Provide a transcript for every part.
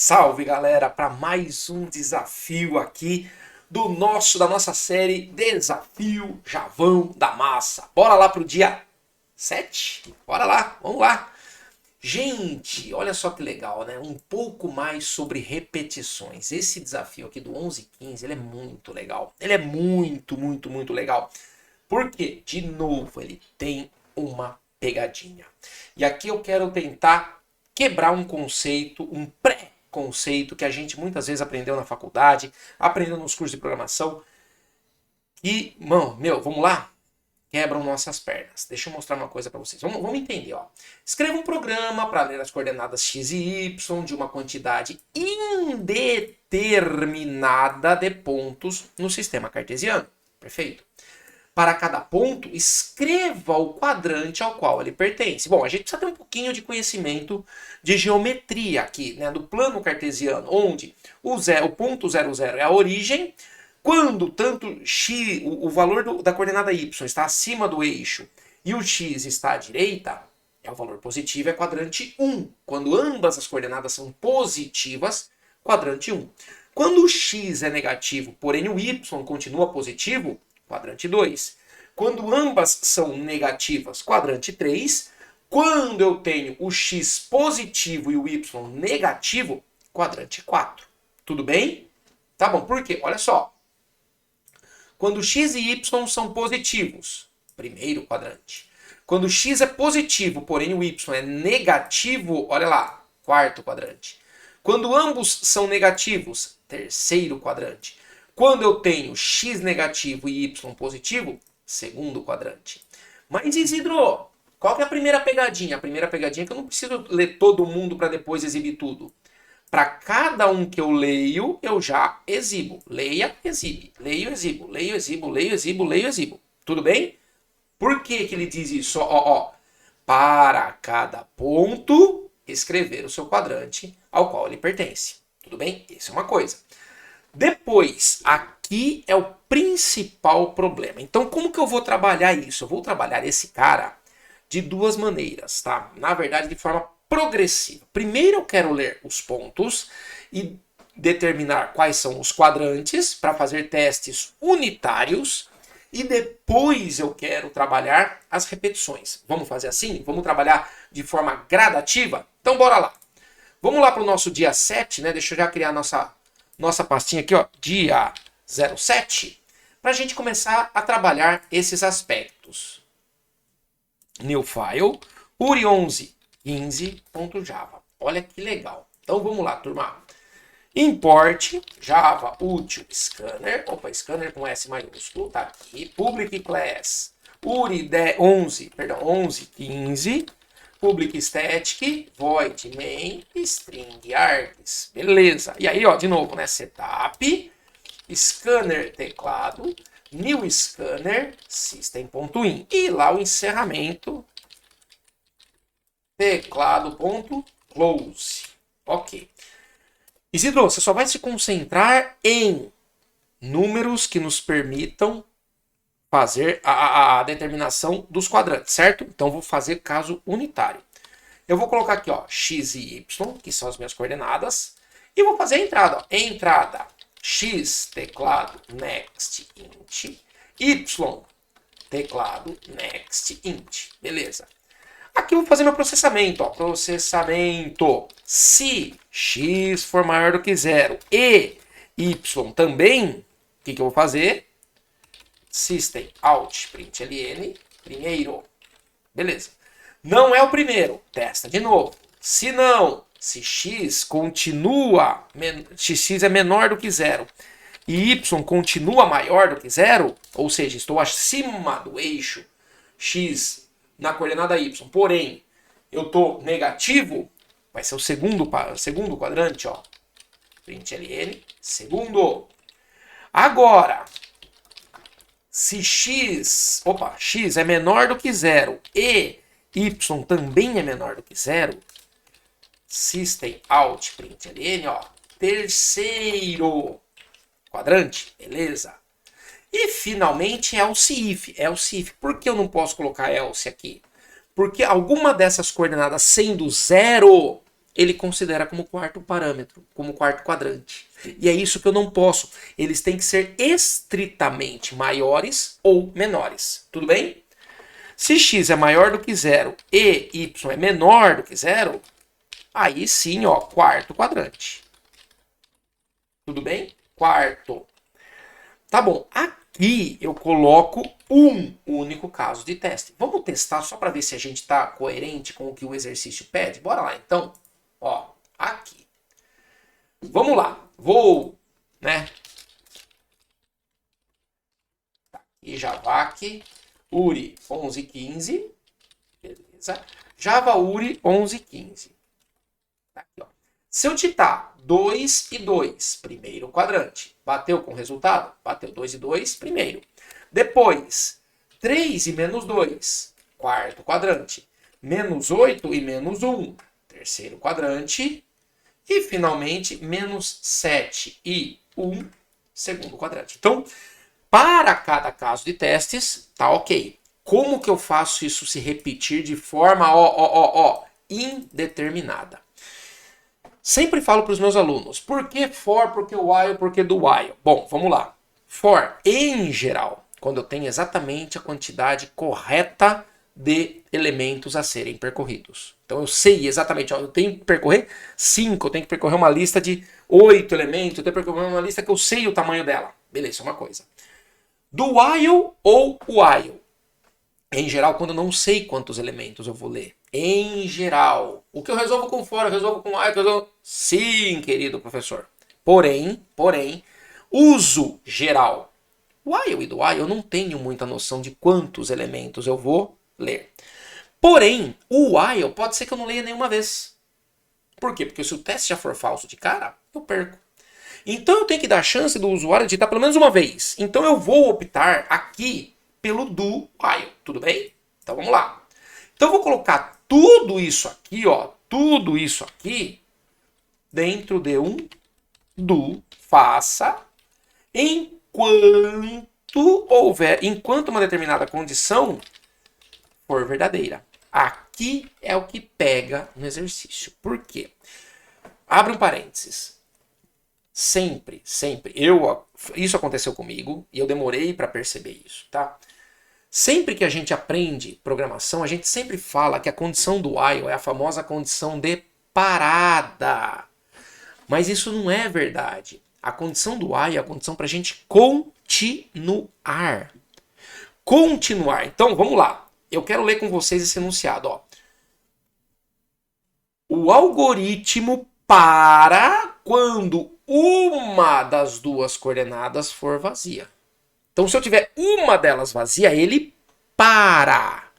Salve galera, para mais um desafio aqui da nossa série Desafio Javão da Massa. Bora lá pro dia 7? Bora lá, vamos lá. Gente, olha só que legal, né? Um pouco mais sobre repetições. Esse desafio aqui do 11 e 15, ele é muito legal. Ele é muito legal. Porque, de novo, ele tem uma pegadinha. E aqui eu quero tentar quebrar um conceito, um pré-conceito que a gente muitas vezes aprendeu na faculdade, aprendeu nos cursos de programação. E, vamos lá? Quebram nossas pernas. Deixa eu mostrar uma coisa para vocês. Vamos entender, ó. Escreva um programa para ler as coordenadas x e y de uma quantidade indeterminada de pontos no sistema cartesiano. Perfeito? Para cada ponto, escreva o quadrante ao qual ele pertence. Bom, a gente precisa ter um pouquinho de conhecimento de geometria aqui, né, do plano cartesiano, onde o ponto 00 é a origem. Quando tanto x, o valor da coordenada y está acima do eixo e o x está à direita, é o valor positivo, é quadrante 1. Quando ambas as coordenadas são positivas, quadrante 1. Quando o x é negativo, porém o y continua positivo, quadrante 2. Quando ambas são negativas, quadrante 3. Quando eu tenho o x positivo e o y negativo, quadrante 4. Tudo bem? Tá bom, por quê? Olha só. Quando x e y são positivos, primeiro quadrante. Quando x é positivo, porém o y é negativo, olha lá, quarto quadrante. Quando ambos são negativos, terceiro quadrante. Quando eu tenho x negativo e y positivo, segundo quadrante. Mas Isidro, qual que é a primeira pegadinha? A primeira pegadinha é que eu não preciso ler todo mundo para depois exibir tudo. Para cada um que eu leio, eu já exibo. Leia, exibe. Leio, exibo. Leio, exibo. Leio, exibo. Leio, exibo. Tudo bem? Por que ele diz isso? Para cada ponto, escrever o seu quadrante ao qual ele pertence. Tudo bem? Isso é uma coisa. Depois, aqui é o principal problema. Então, como que eu vou trabalhar isso? Eu vou trabalhar esse cara de duas maneiras, tá? Na verdade, de forma progressiva. Primeiro, eu quero ler os pontos e determinar quais são os quadrantes para fazer testes unitários. E depois eu quero trabalhar as repetições. Vamos fazer assim? Vamos trabalhar de forma gradativa? Então, bora lá. Vamos lá para o nosso dia 7, né? Deixa eu já criar nossa pastinha aqui, ó, dia 07, para a gente começar a trabalhar esses aspectos. New file, uri1115.java. Olha que legal. Então vamos lá, turma. Import Java Util Scanner. Opa, Scanner com S maiúsculo, tá aqui. Public class uri1115. Public static, void main, string args. Beleza. E aí, ó, de novo, né? Setup, scanner teclado, new scanner, system.in. E lá o encerramento, teclado.close. Ok. Isidro, você só vai se concentrar em números que nos permitam fazer a determinação dos quadrantes, certo? Então, vou fazer caso unitário. Eu vou colocar aqui, ó, x e y, que são as minhas coordenadas, e vou fazer a entrada, ó. Entrada x, teclado, next, int, y, teclado, next, int. Beleza. Aqui eu vou fazer meu processamento, ó, processamento. Se x for maior do que 0 e y também, o que eu vou fazer? System out println, primeiro. Beleza. Não é o primeiro. Testa de novo. Se não, se x continua, se x é menor do que 0 e y continua maior do que 0, ou seja, estou acima do eixo x na coordenada y, porém, eu estou negativo, vai ser o segundo quadrante, ó. Println, segundo. Agora, se x é menor do que 0 e y também é menor do que 0, system out println, ó, terceiro quadrante, beleza? E finalmente else if. Else if. Por que eu não posso colocar else aqui? Porque alguma dessas coordenadas sendo 0, ele considera como quarto parâmetro, como quarto quadrante. E é isso que eu não posso. Eles têm que ser estritamente maiores ou menores. Tudo bem? Se x é maior do que zero e y é menor do que zero, aí sim, ó, quarto quadrante. Tudo bem? Quarto. Tá bom. Aqui eu coloco um único caso de teste. Vamos testar só para ver se a gente está coerente com o que o exercício pede? Bora lá, então. Ó, aqui. Vamos lá. Vou, né? E Javac, URI 1115. Beleza. Java URI 1115. Tá aqui, ó. Se eu digitar 2 e 2, primeiro quadrante. Bateu com o resultado? Bateu 2 e 2, primeiro. Depois, 3 e menos 2, quarto quadrante. Menos 8 e menos 1, terceiro quadrante. E, finalmente, menos 7 e 1, segundo quadrante. Então, para cada caso de testes, tá ok. Como que eu faço isso se repetir de forma, indeterminada? Sempre falo para os meus alunos, por que for, por que while, por que do while? Bom, vamos lá. For, em geral, quando eu tenho exatamente a quantidade correta de elementos a serem percorridos. Então eu sei exatamente, ó, eu tenho que percorrer 5, eu tenho que percorrer uma lista de 8 elementos, eu tenho que percorrer uma lista que eu sei o tamanho dela. Beleza, é uma coisa. Do while ou while? Em geral, quando eu não sei quantos elementos eu vou ler. Em geral. O que eu resolvo com for, eu resolvo com while, eu resolvo... Sim, querido professor. Porém, uso geral. While e do while eu não tenho muita noção de quantos elementos eu vou ler. Porém, o while pode ser que eu não leia nenhuma vez. Por quê? Porque se o teste já for falso de cara, eu perco. Então eu tenho que dar a chance do usuário digitar pelo menos uma vez. Então eu vou optar aqui pelo do while. Tudo bem? Então vamos lá. Então eu vou colocar tudo isso aqui, ó, tudo isso aqui dentro de um do faça enquanto uma determinada condição for verdadeira. Aqui é o que pega no exercício. Por quê? Abre um parênteses. Sempre, isso aconteceu comigo e eu demorei para perceber isso, tá? Sempre que a gente aprende programação, a gente sempre fala que a condição do while é a famosa condição de parada. Mas isso não é verdade. A condição do while é a condição para a gente continuar. Continuar. Então, vamos lá. Eu quero ler com vocês esse enunciado, ó. O algoritmo para quando uma das duas coordenadas for vazia. Então, se eu tiver uma delas vazia, ele para.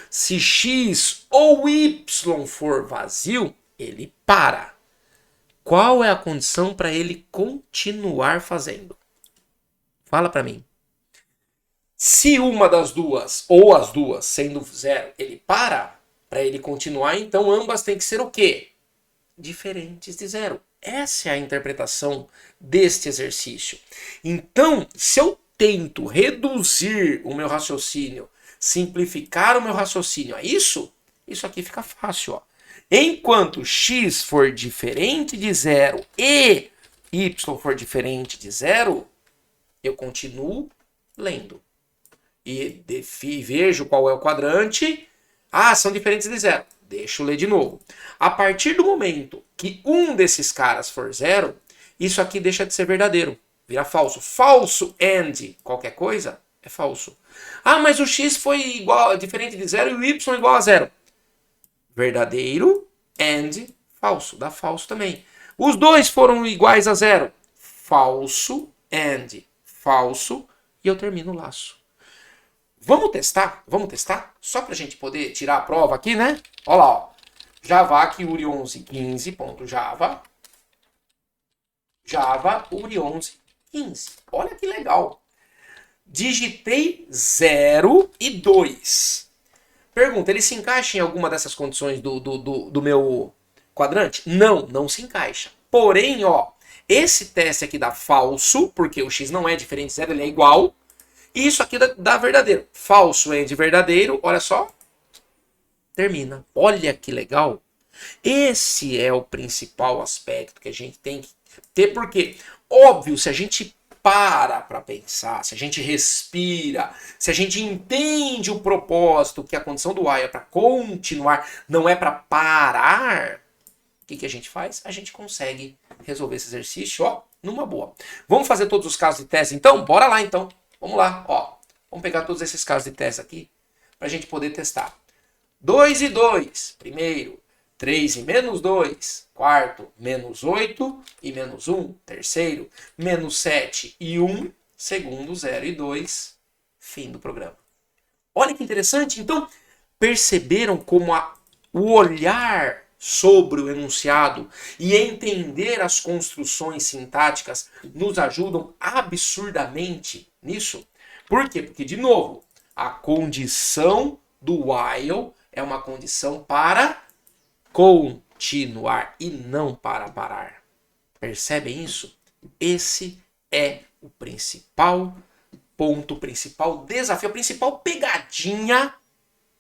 Se x ou y for vazio, ele para. Qual é a condição para ele continuar fazendo? Fala para mim. Se uma das duas, ou as duas, sendo zero, ele para ele continuar, então ambas têm que ser o quê? Diferentes de zero. Essa é a interpretação deste exercício. Então, se eu tento reduzir o meu raciocínio, simplificar o meu raciocínio a isso aqui fica fácil, ó. Enquanto x for diferente de zero e y for diferente de zero, eu continuo lendo. E vejo qual é o quadrante. Ah, são diferentes de zero. Deixa eu ler de novo. A partir do momento que um desses caras for zero, isso aqui deixa de ser verdadeiro. Vira falso. Falso and qualquer coisa é falso. Ah, mas o x foi diferente de zero e o y igual a zero. Verdadeiro and falso. Dá falso também. Os dois foram iguais a zero. Falso and falso. E eu termino o laço. Vamos testar? Vamos testar? Só para a gente poder tirar a prova aqui, né? Olha lá, ó. Javac URI 1115.java. Java URI 1115. Olha que legal. Digitei 0 e 2. Pergunta, ele se encaixa em alguma dessas condições do meu quadrante? Não, não se encaixa. Porém, ó, esse teste aqui dá falso, porque o x não é diferente de zero, ele é igual. E isso aqui dá verdadeiro. Falso é de verdadeiro, olha só. Termina. Olha que legal. Esse é o principal aspecto que a gente tem que ter, porque, óbvio, se a gente para pensar, se a gente respira, se a gente entende o propósito, que a condição do while é para continuar, não é para parar, o que a gente faz? A gente consegue resolver esse exercício, ó, numa boa. Vamos fazer todos os casos de teste, então? Bora lá, então. Vamos lá, ó. Vamos pegar todos esses casos de teste aqui, para a gente poder testar. 2 e 2, primeiro. 3 e menos 2, quarto. Menos 8 e menos 1, terceiro. Menos 7 e 1, segundo. 0 e 2, fim do programa. Olha que interessante. Então, perceberam como o olhar sobre o enunciado e entender as construções sintáticas nos ajudam absurdamente nisso? Por quê? Porque, de novo, a condição do while é uma condição para continuar e não para parar. Percebem isso? Esse é o principal ponto, o principal desafio, a principal pegadinha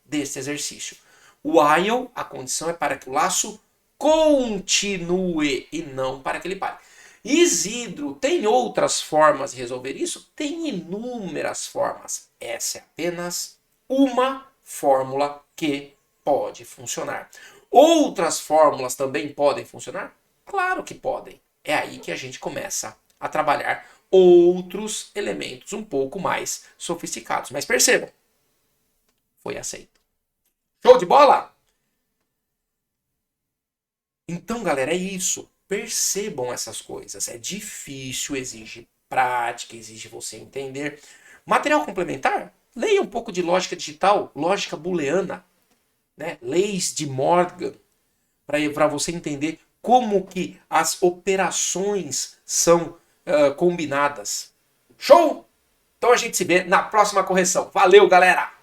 desse exercício. O while, a condição é para que o laço continue e não para que ele pare. Isidro, tem outras formas de resolver isso? Tem inúmeras formas. Essa é apenas uma fórmula que pode funcionar. Outras fórmulas também podem funcionar? Claro que podem. É aí que a gente começa a trabalhar outros elementos um pouco mais sofisticados. Mas percebam, foi aceito. Show de bola? Então, galera, é isso. Percebam essas coisas. É difícil, exige prática, exige você entender. Material complementar? Leia um pouco de lógica digital, lógica booleana, né? Leis de Morgan, para você entender como que as operações são combinadas. Show? Então a gente se vê na próxima correção. Valeu, galera!